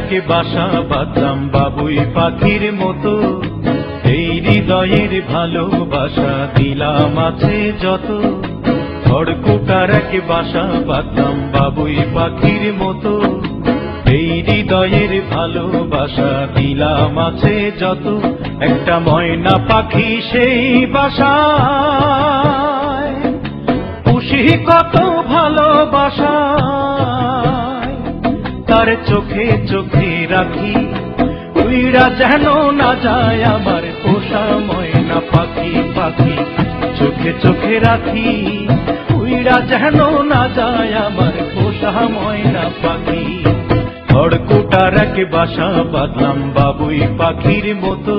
রাখে বাসা বাঁধলাম বাবুই পাখির মতো, এই হৃদয়ের ভালোবাসা দিলাম আছে যত। খড়কুটা রাখে বাসা বাঁধলাম বাবুই পাখির মতো, এই হৃদয়ের ভালোবাসা দিলাম আছে যত। একটা ময়না পাখি সেই বাসায় পুষি কত ভালোবাসায়, তার চোখে চোখে রাখি উইরা যেন না যায় আমার পোষা ময়না পাখি। পাখি চোখে চোখে রাখি উইরা যেন না যায় আমার পোষা ময়না পাখি। খড়কুটা রাখে বাসা বাঁধলাম বাবুই পাখির মতো,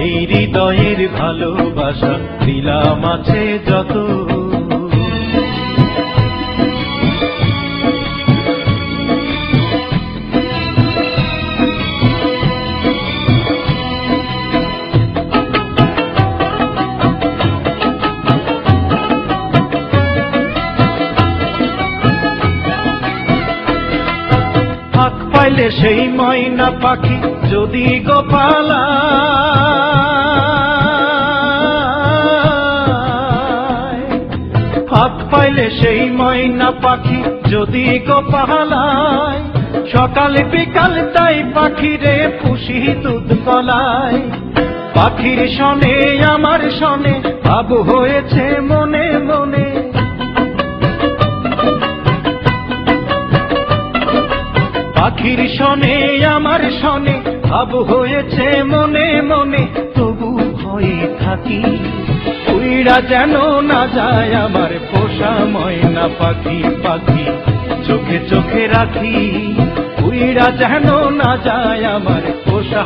এই হৃদয়ের ভালোবাসা দিলাম আছে যত। ফাঁক পাইলে সেই ময়না পাখি যদি গোপালা, ফাঁক পাইলে সেই ময়না পাখি যদি গোপালায়, সকাল বিকাল তাই পাখিরে পুষি দুধ গলায়। পাখির শনে আমার শনে ভাব হয়েছে মনে মনে, পাখির শনে আমার শনে ভাব হয়েছে মনে মনে। তবু ভয়ে থাকি উইরা যেন না যায় আমার পোষা ময়না পাখি। পাখি চোখে চোখে রাখি উইরা যেন না যায় আমার পোষা